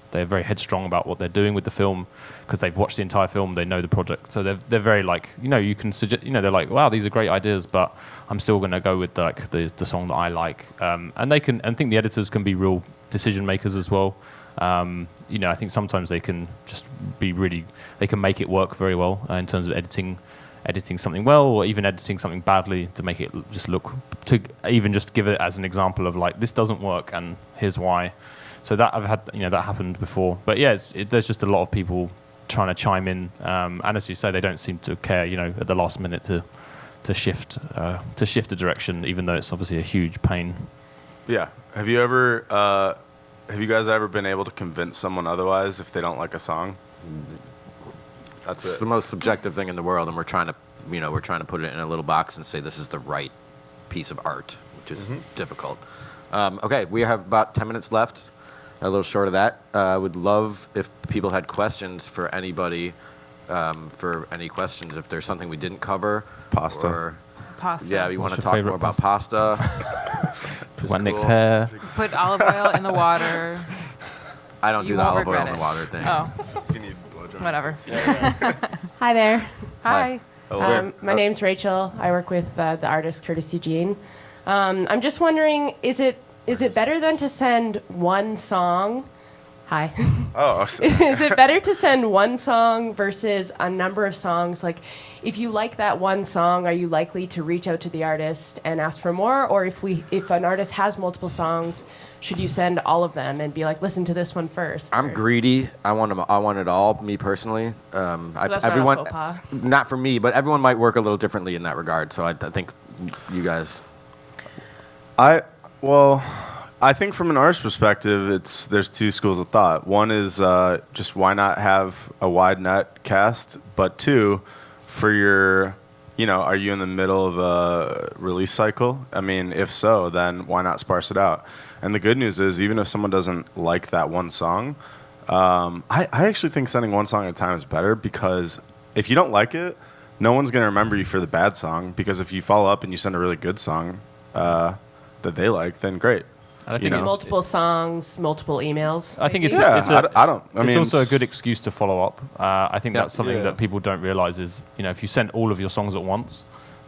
S4: headstrong about what they're doing with the film, because they've watched the entire film, they know the project, so they're very like, you can suggest, they're like, wow, these are great ideas, but I'm still going to go with like the song that I like, and they can, and I think the editors can be real decision makers as well. I think sometimes they can just be they can make it work very well in terms of editing something well, or even editing something badly to make it just look, to even just give it as an example of like, this doesn't work and here's why. So that I've had, that happened before. But yeah, there's just a lot of people trying to chime in. And as you say, they don't seem to care, at the last minute to shift the direction, even though it's obviously a huge pain.
S3: Yeah. Have you guys ever been able to convince someone otherwise if they don't like a song? That's
S2: It's
S3: it.
S2: the most subjective thing in the world, and we're trying to put it in a little box and say this is the right piece of art, which is difficult. Okay, we have about 10 minutes left. A little short of that. I would love if people had questions for anybody, if there's something we didn't cover.
S3: Pasta.
S2: Or,
S1: Pasta.
S2: yeah, you want to
S4: What's your
S2: talk
S4: favorite
S2: more about pasta.
S4: When Nick's
S2: cool.
S4: hair.
S1: Put olive oil in the water.
S2: I don't do
S1: You
S2: the
S1: won't
S2: olive oil
S1: regret
S2: in the
S1: it.
S2: water thing.
S1: Oh,
S3: If you need blowjob.
S1: whatever.
S5: Hi there.
S1: Hi.
S3: Hello.
S5: My name's Rachel. I work with the artist Curtis Eugene. I'm just wondering, is it better than to send one song? Hi.
S3: Oh,
S5: Is it better to send one song versus a number of songs? Like, if you like that one song, are you likely to reach out to the artist and ask for more? Or if an artist has multiple songs, should you send all of them and be like, listen to this one first?
S2: I'm
S5: Or-
S2: greedy. I want it all. Me personally.
S5: that's
S2: Everyone,
S5: not a faux pas.
S2: not for me, but everyone might work a little differently in that regard. So I think you guys.
S3: I think from an artist perspective, there's two schools of thought. One is just why not have a wide net cast, but two, for your, are you in the middle of a release cycle? I mean, if so, then why not sparse it out? And the good news is, even if someone doesn't like that one song, I actually think sending one song at a time is better, because if you don't like it, no one's going to remember you for the bad song, because if you follow up and you send a really good song that they like, then great.
S4: And I think it's,
S5: Multiple songs, multiple emails.
S4: I think it's,
S3: Yeah,
S4: it's, a,
S3: I don't. I
S4: it's
S3: mean,
S4: also a good excuse to follow up. I think
S2: Yeah.
S4: that's something
S3: Yeah.
S4: that people don't realize is, if you send all of your songs at once,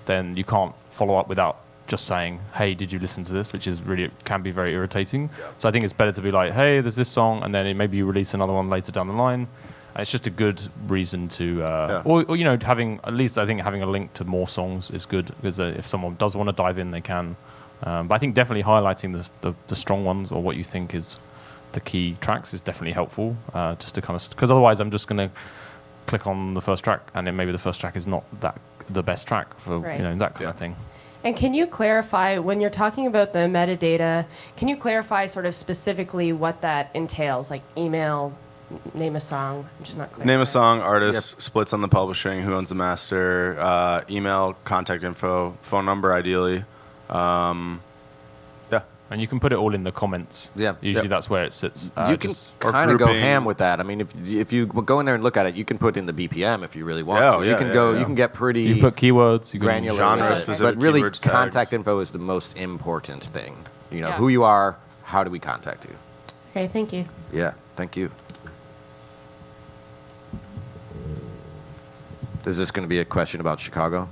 S4: then you can't follow up without just saying, hey, did you listen to this? Which is really, can be very irritating. So I think it's better to be like, hey, there's this song, and then maybe you release another one later down the line. And it's just a good reason to, or having, at least I think having a link to more songs is good, because if someone does want to dive in, they can. But I think definitely highlighting the strong ones, or what you think is the key tracks, is definitely helpful. Just to kind of, because otherwise I'm just going to click on the first track, and then maybe the first track is not the best track for
S5: Right.
S4: that kind of thing.
S5: And can you clarify, when you're talking about the metadata, can you clarify sort of specifically what that entails? Like email, name a song? I'm just not clear.
S3: name a song, artist, splits on the publishing, who owns the master, email, contact info, phone number, ideally.
S4: And you can put it all in the comments.
S2: Yeah.
S4: Usually
S3: Yeah.
S4: that's where it sits.
S2: You can
S3: or
S2: kind of go
S3: grouping.
S2: ham with that. I mean, if you go in there and look at it, you can put in the BPM if you really want
S3: Yeah,
S2: to.
S3: yeah,
S2: You can
S3: yeah,
S2: go.
S3: yeah.
S2: You can get pretty
S4: you put keywords, you can
S2: granular,
S3: genre
S2: with it.
S3: specific
S2: but really,
S3: keywords, tags.
S2: contact info is the most important thing.
S1: Yeah.
S2: Who you are, how do we contact you?
S5: Okay, thank you.
S2: Yeah, thank you. Is this going to be a question about Chicago?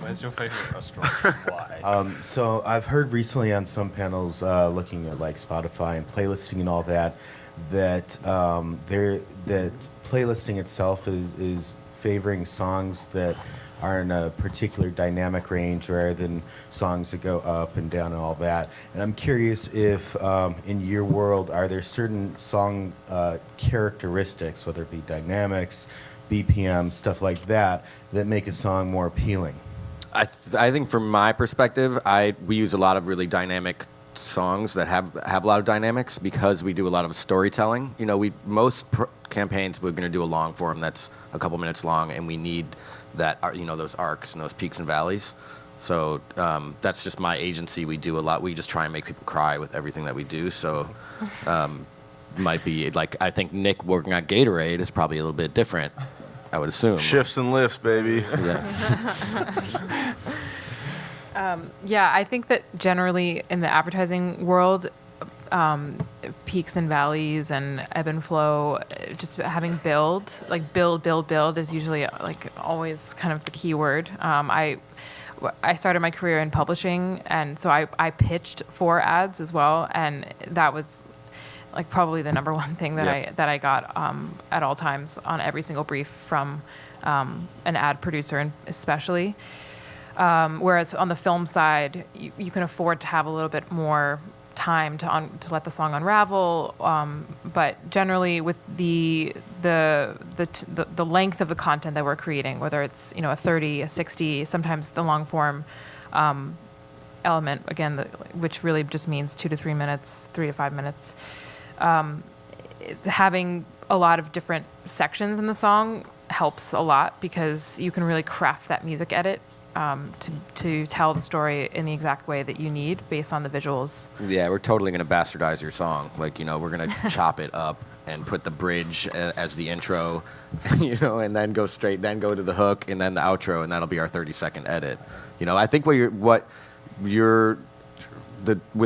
S4: Where's your favorite restaurant? Why?
S6: So I've heard recently on some panels looking at like Spotify and playlisting and all that that playlisting itself is favoring songs that are in a particular dynamic range rather than songs that go up and down and all that. And I'm curious if in your world are there certain song characteristics, whether it be dynamics, BPM, stuff like that, that make a song more appealing?
S2: I think from my perspective, we use a lot of really dynamic songs that have a lot of dynamics because we do a lot of storytelling. Most campaigns we're going to do a long form that's a couple minutes long, and we need that those arcs and those peaks and valleys. So that's just my agency. We do a lot. We just try and make people cry with everything that we do. So might be like, I think Nick working on Gatorade is probably a little bit different, I would assume.
S3: Shifts and lifts, baby.
S2: Yeah.
S1: Yeah, I think that generally in the advertising world, peaks and valleys and ebb and flow, just having build is usually like always kind of the key word. I started my career in publishing, and so I pitched for ads as well, and that was like probably the number one thing that I got at all times on every single brief from an ad producer, and especially. Whereas on the film side, you can afford to have a little bit more time to let the song unravel. But generally, with the length of the content that we're creating, whether it's a 30, a 60, sometimes the long form element, again, which really just means 2 to 3 minutes, 3 to 5 minutes. Having a lot of different sections in the song helps a lot because you can really craft that music edit to tell the story in the exact way that you need based on the visuals.
S2: Yeah, we're totally going to bastardize your song. Like, we're going to chop it up and put the bridge as the intro, and then go to the hook and then the outro, and that'll be our 30-second edit. I think with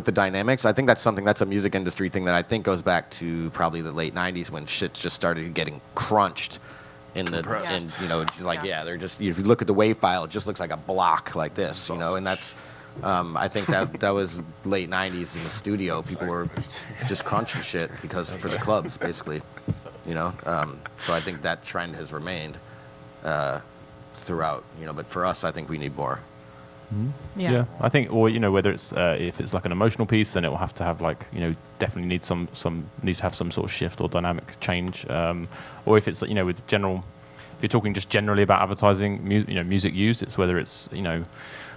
S2: the dynamics, I think that's a music industry thing that I think goes back to probably the late 90s when shit just started getting crunched
S3: Compressed.
S2: they're just, if you look at the WAV file, it just looks like a block like this, and that's, I think that was late 90s in the studio. People were just crunching shit for the clubs, basically, so I think that trend has remained throughout, but for us, I think we need more.
S4: Yeah, I think, or whether it's if it's like an emotional piece, then it will have to have definitely needs to have some sort of shift or dynamic change, or if it's with general, if you're talking just generally about advertising, music use, it's whether it's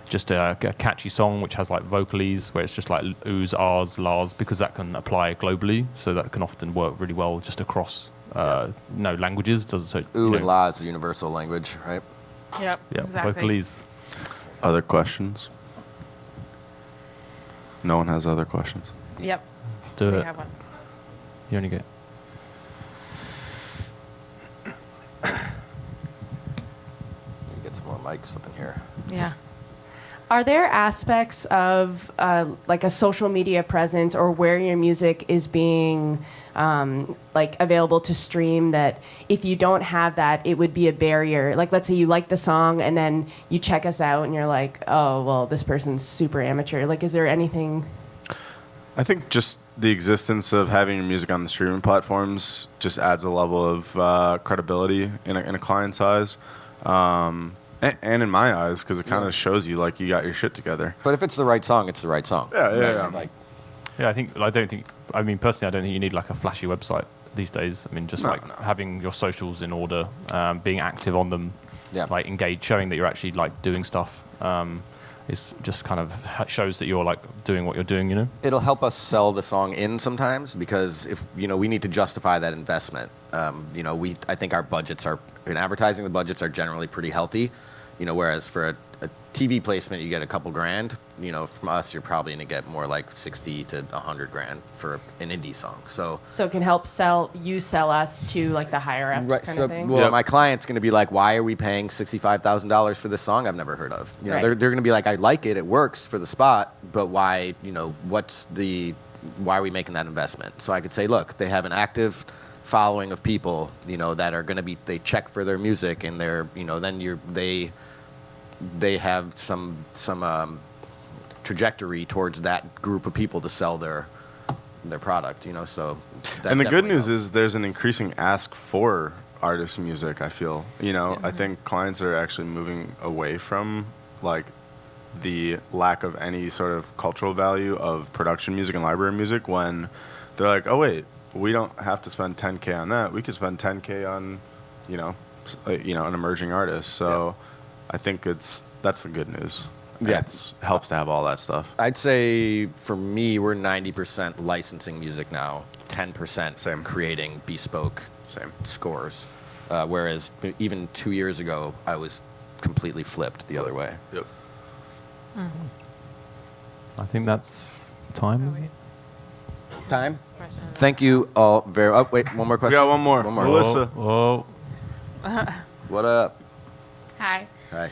S4: just a catchy song which has like vocalises where it's just like oohs, ahs, lahs, because that can apply globally, so that can often work really well just across languages.
S2: Ooh and la is a universal language, right?
S1: Yep.
S4: Yeah,
S1: exactly.
S4: vocalises.
S3: Other questions? No one has other questions.
S1: Yep.
S4: Do
S1: We
S4: it.
S1: have one.
S4: You only get.
S2: Get some more mics up in here.
S1: Yeah.
S5: Are there aspects of like a social media presence or where your music is being available to stream that if you don't have that, it would be a barrier? Like, let's say you like the song and then you check us out and you're like, oh, well, this person's super amateur. Like, is there anything?
S3: I think just the existence of having your music on the streaming platforms just adds a level of credibility in a client's eyes. And in my eyes, because it kind of shows you like you got your shit together.
S2: But if it's the right song, it's the right song.
S3: Yeah.
S4: Yeah, I personally, I don't think you need like a flashy website these days. I mean, just having your socials in order, being active on them, like engaged, showing that you're actually like doing stuff, is just kind of shows that you're like doing what you're doing.
S2: It'll help us sell the song in sometimes because if we need to justify that investment. I think our budgets are in advertising. The budgets are generally pretty healthy. Whereas for a TV placement, you get a couple grand. From us, you're probably going to get more like 60 to 100 grand for an indie song. So
S5: So it can help sell us to like the higher ups kind of thing?
S2: Well, my client's going to be like, why are we paying $65,000 for this song I've never heard of?
S5: Right.
S2: They're going to be like, I like it, it works for the spot, but why, why are we making that investment? So I could say, look, they have an active following of people, that are going to be, they check for their music and they're, then they have some trajectory towards that group of people to sell their product, so.
S3: And the good news is there's an increasing ask for artist music, I feel. I think clients are actually moving away from like the lack of any sort of cultural value of production music and library music when they're like, oh wait, we don't have to spend $10K on that. We could spend $10K on, an emerging artist. So I think that's the good news.
S2: Yeah.
S3: It helps to have all that stuff.
S2: I'd say for me, we're 90% licensing music now, 10% creating bespoke scores. Whereas even 2 years ago, I was completely flipped the other way.
S3: Yep.
S4: I think that's time.
S2: Time? Thank you all very much. Oh, wait, one more
S3: We
S2: question.
S3: got one more. Melissa.
S4: Oh.
S2: What up?
S7: Hi.
S2: Hi.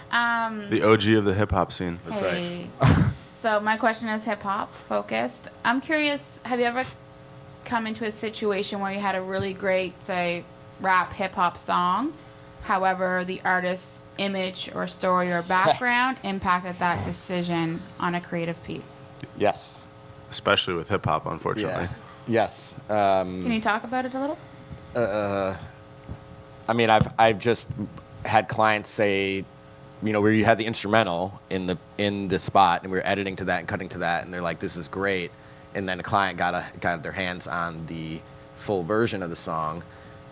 S3: The OG of the hip hop scene.
S2: That's
S7: Hey. So my question is hip hop focused. I'm curious, have you ever come into a situation where you had a really great, say, rap hip hop song, however, the artist's image or story or background impacted that decision on a creative piece?
S2: Yes.
S3: Especially with hip hop, unfortunately.
S2: Yes.
S7: Can you talk about it a little?
S2: I mean, I've just had clients say, where you had the instrumental in the spot, and we were editing to that and cutting to that, and they're like, "This is great," and then a client got their hands on the full version of the song,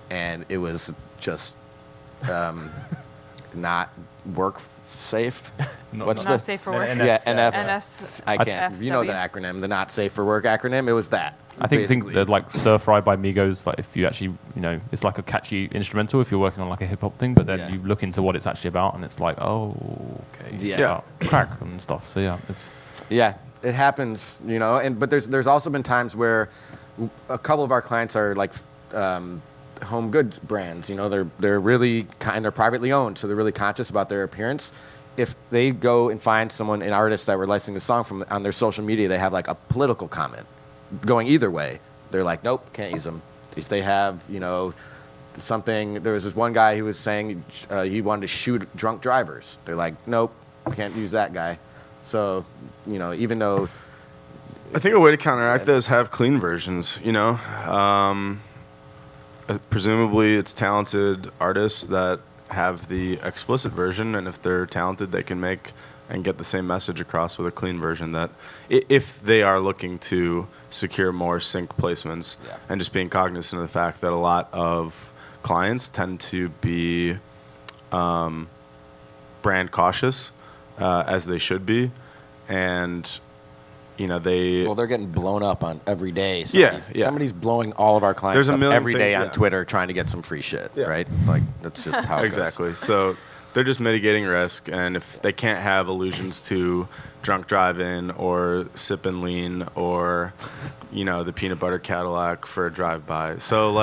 S2: and it was just not work safe. What's
S1: Not safe for work.
S2: yeah, NF.
S1: NS.
S2: I can't. You know the
S1: FW.
S2: acronym, the Not Safe for Work acronym. It was that.
S4: I think
S2: basically.
S4: that like Stir Fry by Migos, like if you actually, it's like a catchy instrumental if you're working on like a hip hop thing, but then
S2: Yeah.
S4: you look into what it's actually about and it's like, oh, okay.
S2: Yeah.
S4: It's about crack and stuff. So yeah, it's
S2: Yeah, it happens, but there's also been times where a couple of our clients are like home goods brands. They're really they're privately owned, so they're really conscious about their appearance. If they go and find an artist that we're licensing a song from on their social media, they have like a political comment going either way. They're like, nope, can't use them. If they have, something, there was this one guy who was saying he wanted to shoot drunk drivers. They're like, nope, can't use that guy. So, even though
S3: I think a way to counteract that is have clean versions. Presumably, it's talented artists that have the explicit version, and if they're talented, they can make and get the same message across with a clean version. That if they are looking to secure more sync placements,
S2: Yeah.
S3: and just being cognizant of the fact that a lot of clients tend to be brand cautious, as they should be, and
S2: they're getting blown up on every day.
S3: Yeah.
S2: Somebody's blowing all of our clients
S3: There's a
S2: up
S3: million
S2: every day
S3: things,
S2: on
S3: yeah.
S2: Twitter trying to get some free shit,
S3: Yeah.
S2: right? Like, that's just how it
S3: Exactly. So they're just mitigating risk, and if they can't have allusions to drunk driving or sip and lean or, the peanut butter Cadillac for a drive-by. So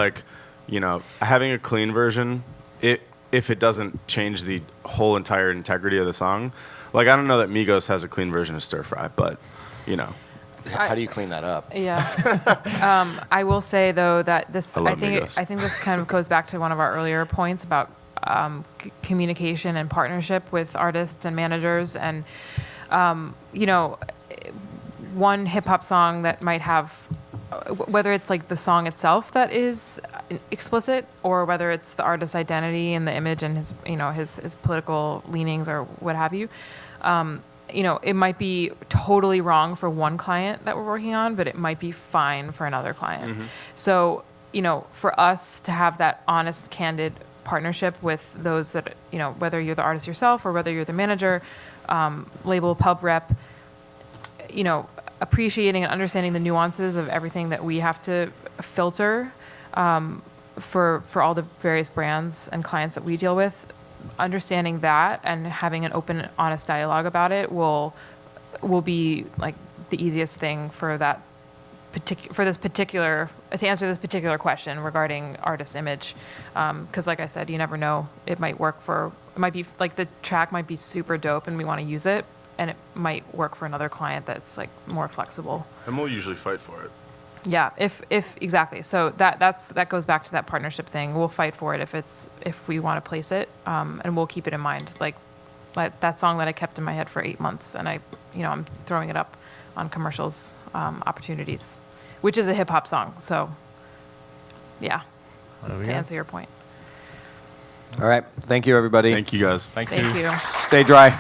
S3: having a clean version, if it doesn't change the whole entire integrity of the song, I don't know that Migos has a clean version of Stir Fry, but
S2: goes. How do you clean that up?
S1: Yeah. I will say though that
S3: I love Migos.
S1: I think this kind of goes back to one of our earlier points about communication and partnership with artists and managers, and one hip hop song that might have, whether it's like the song itself that is explicit, or whether it's the artist's identity and the image and his political leanings or what have you. It might be totally wrong for one client that we're working on, but it might be fine for another client.
S3: Mm-hmm.
S1: So, for us to have that honest, candid partnership with those that, whether you're the artist yourself or whether you're the manager, label, pub rep, appreciating and understanding the nuances of everything that we have to filter for all the various brands and clients that we deal with. Understanding that and having an open, honest dialogue about it will be like the easiest thing for that to answer this particular question regarding artist image. Because like I said, you never know. It might be like the track might be super dope and we want to use it, and it might work for another client that's like more flexible.
S3: and we'll usually fight for it.
S1: Yeah, if exactly. So that goes back to that partnership thing. We'll fight for it if we want to place it, and we'll keep it in mind. Like that song that I kept in my head for 8 months, and I'm throwing it up on commercials opportunities, which is a hip hop song. So yeah, to answer your point.
S2: All right. Thank you, everybody.
S3: Thank you, guys.
S4: thank
S1: Thank you.
S2: Stay dry.